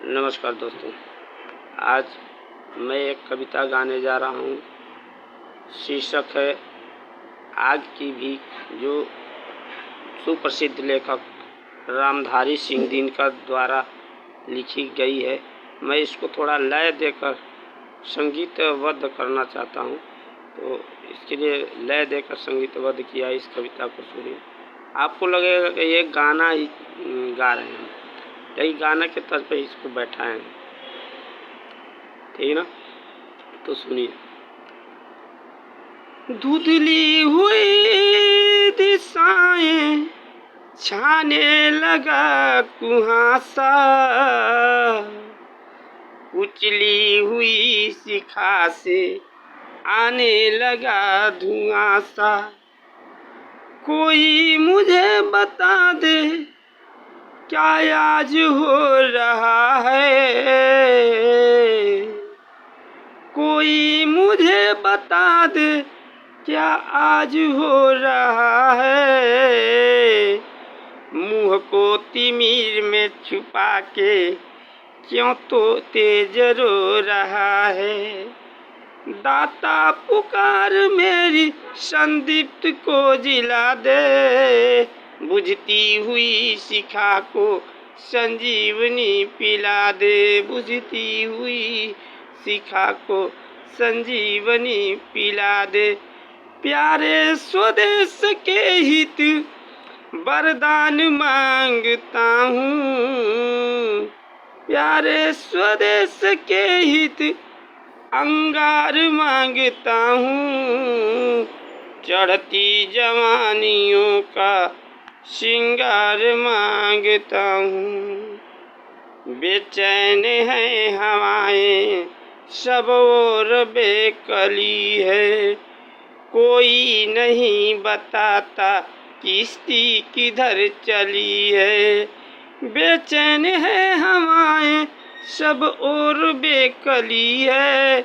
नमस्कार दोस्तों, आज मैं एक कविता गाने जा रहा हूँ। शीर्षक है आग की भीख, जो सुप्रसिद्ध लेखक रामधारी सिंह दिनकर द्वारा लिखी गई है। मैं इसको थोड़ा लय देकर संगीतबद्ध करना चाहता हूँ, तो इसके लिए लय देकर संगीतबद्ध किया। इस कविता को सुनिए, आपको लगेगा कि ये गाना ही गा रहे हैं, लेकिन गाना के तर्ज पे इसको बैठाए हैं, ठीक ना। तो सुनिए। धुंधली हुई दिशाएं छाने लगा कुहासा, उछली हुई शिखा से आने लगा धुआं सा। कोई मुझे बता दे क्या आज हो रहा है, कोई मुझे बता दे क्या आज हो रहा है। मुँह को तिमिर में छुपा के क्यों तो तेज रो रहा है। दाता पुकार मेरी संदीप्त को जिला दे, बुझती हुई शिखा को संजीवनी पिला दे, बुझती हुई शिखा को संजीवनी पिला दे। प्यारे स्वदेश के हित वरदान मांगता हूँ, प्यारे स्वदेश के हित अंगार मांगता हूँ। चढ़ती जवानियों का श्रृंगार मांगता हूँ। बेचैन है हवाएं सब ओर बेकली है, कोई नहीं बताता किश्ती किधर चली है। बेचैन है हवाएं सब ओर बेकली है,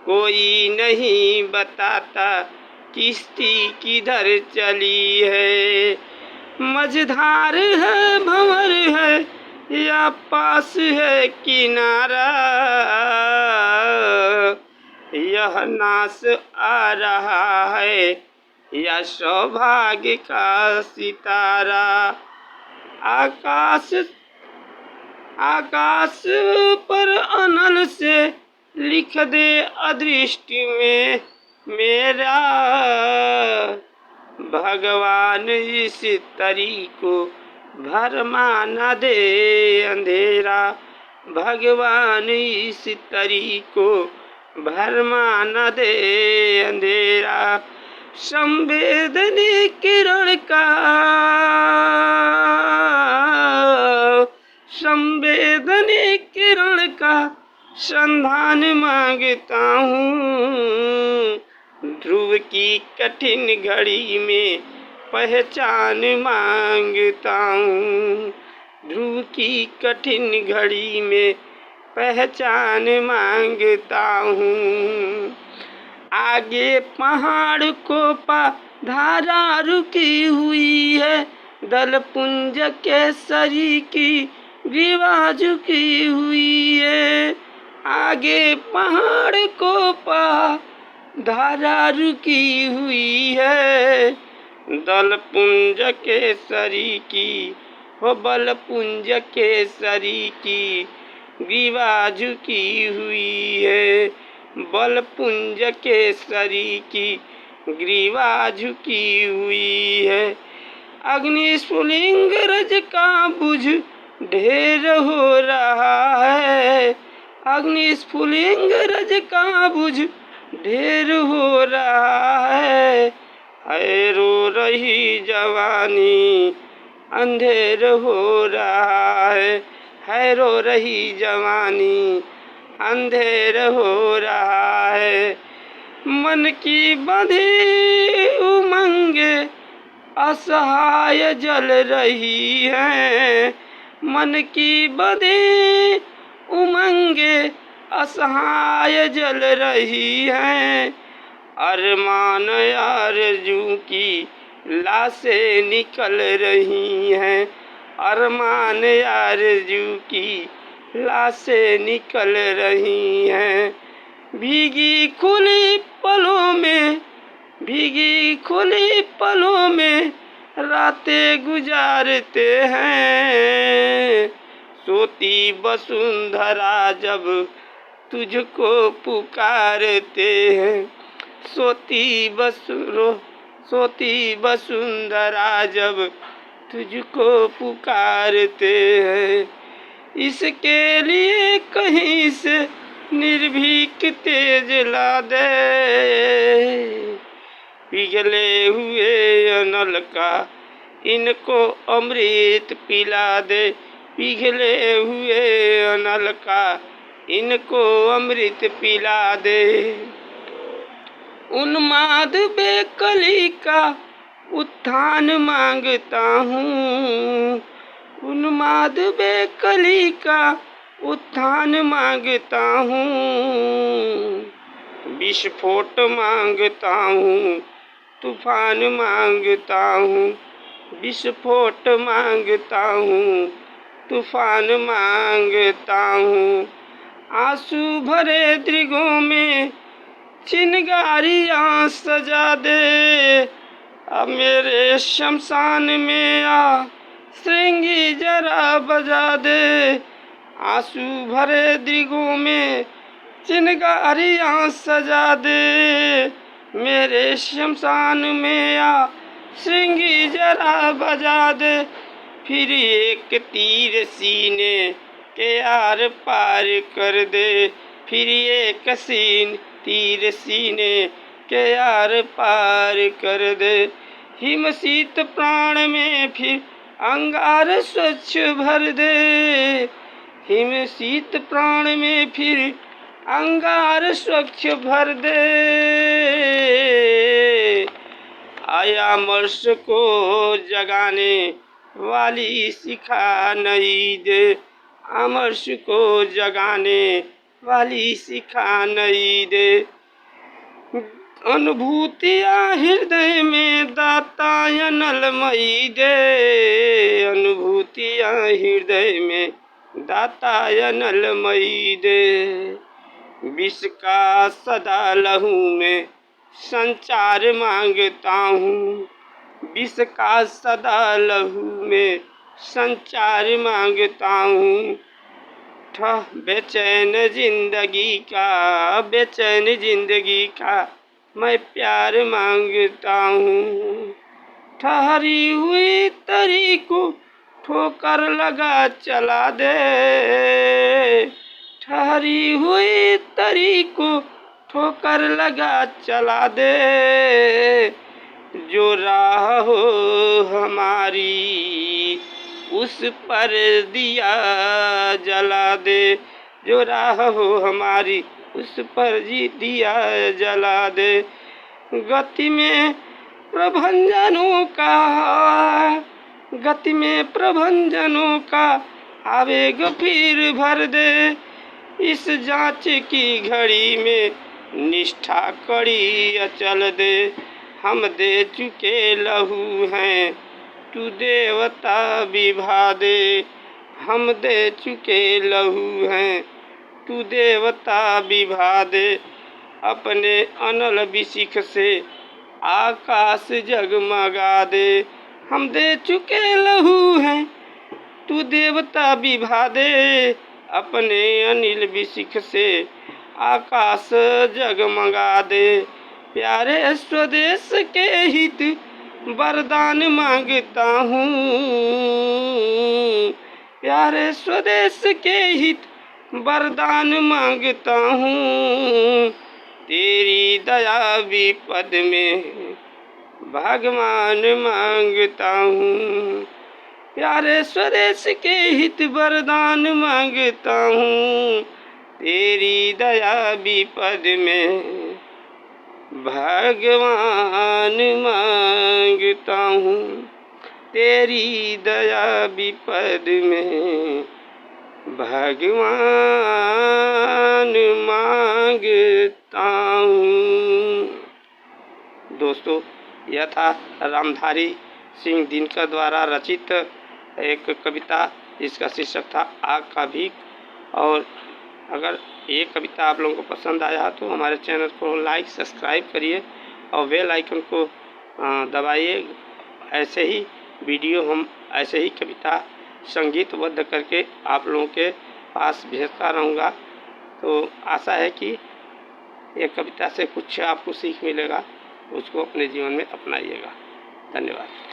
कोई नहीं बताता किश्ती किधर चली है। मझधार है भंवर है या पास है किनारा, यह नाश आ रहा है या सौभाग्य का सितारा। आकाश पर अनल से लिख दे अदृष्ट में मेरा, भगवान इस तरी को भरमा न दे अंधेरा, भगवान इस तरी को भरमा न दे अंधेरा। संवेदनी किरण का, संवेदनी किरण का संधान मांगता हूँ। ध्रुव की कठिन घड़ी में पहचान मांगता हूँ, ध्रुव की कठिन घड़ी में पहचान मांगता हूँ। आगे पहाड़ को पा धारा रुकी हुई है, दल पुंज केसरी की ग्रीवा झुकी हुई है। आगे पहाड़ को पा धारा रुकी हुई है, दल पुंज केसरी की हो बल पुंज केसरी की ग्रीवा झुकी हुई है, बल पुंज केसरी की ग्रीवा झुकी हुई है। अग्नि स्फुलिंग रज का बुझ ढेर हो रहा है, अग्नि स्फुलिंग रज का बुझ ढेर हो रहा है। रो रही जवानी अंधेर हो रहा है, रो रही जवानी अंधेर हो रहा है। मन की बंधी उमंगे असहाय जल रही है, मन की बंधी उमंगे असहाय जल रही है। अरमान आरज़ू की लाशें निकल रही हैं, अरमान आरज़ू की लाशें निकल रही हैं। भीगी खुली पलों में, भीगी खुली पलों में रातें गुजारते हैं। सोती वसुंधरा जब तुझको पुकारते हैं, सोती वसुंधरा जब तुझको पुकारते हैं। इसके लिए कहीं से निर्भीक तेज ला दे, पिघले हुए अनल का इनको अमृत पिला दे, पिघले हुए अनल का इनको अमृत पिला दे। उन्माद बेकली का उत्थान मांगता हूँ, उन्माद बेकली का उत्थान मांगता हूँ। विस्फोट मांगता हूँ, तूफान मांगता हूँ, विस्फोट मांगता हूँ, तूफान मांगता हूँ। आंसू भरे दृगों में चिनगारियाँ सजा दे, अब मेरे शमशान में आ श्रृंगी जरा बजा दे। आंसू भरे दृगों में चिनगारियाँ सजा दे, मेरे शमशान में आ श्रृंगी जरा बजा दे। फिर एक तीर सीने के आर पार कर दे, फिर एक तीर सीने के आर पार कर दे। हिम शीत प्राण में फिर अंगार स्वच्छ भर दे, हिम शीत प्राण में फिर अंगार स्वच्छ भर दे। आया मर्श को जगाने वाली शिखा नई दे, अमर्श को जगाने वाली शिखा नई दे। अनुभूतियाँ हृदय में दाता अनलमयी दे, अनुभूतियाँ हृदय में दाता अनलमयी दे। विष का सदा लहू में संचार मांगता हूँ, विष का सदा लहू में संचार मांगता हूँ। बेचैन जिंदगी का, बेचैन जिंदगी का मैं प्यार मांगता हूँ। ठहरी हुई तरी को ठोकर लगा चला दे, ठहरी हुई तरी को ठोकर लगा चला दे। जो राह हो हमारी उस पर दिया जला दे, जो राह हो हमारी उस पर दिया जला दे। गति में प्रभंजनों का, गति में प्रभंजनों का आवेग फिर भर दे। इस जांच की घड़ी में निष्ठा कड़ी अचल दे। हम दे चुके लहू हैं, तू देवता विभा दे, हम दे चुके लहू हैं, तू देवता विभा दे। अपने अनल विशिख से आकाश जगमगा दे, हम दे चुके लहू हैं, तू देवता विभा दे। अपने अनिल विशिख से आकाश जगमगा दे। प्यारे स्वदेश के हित वरदान मांगता हूँ, प्यारे स्वदेश के हित वरदान मांगता हूँ। तेरी दया विपद में भगवान मांगता हूँ, प्यारे स्वदेश के हित वरदान मांगता हूँ। तेरी दया विपद में भगवान मांगता हूँ, तेरी दया विपद में भगवान मांगता हूँ। दोस्तों, यह था रामधारी सिंह दिनकर द्वारा रचित एक कविता जिसका शीर्षक था आग का भीख। और अगर ये कविता आप लोगों को पसंद आया तो हमारे चैनल को लाइक सब्सक्राइब करिए और बेल आइकन को दबाइए। ऐसे ही वीडियो हम ऐसे ही कविता संगीतबद्ध करके आप लोगों के पास भेजता रहूँगा। तो आशा है कि ये कविता से कुछ आपको सीख मिलेगा, उसको अपने जीवन में अपनाइएगा। धन्यवाद।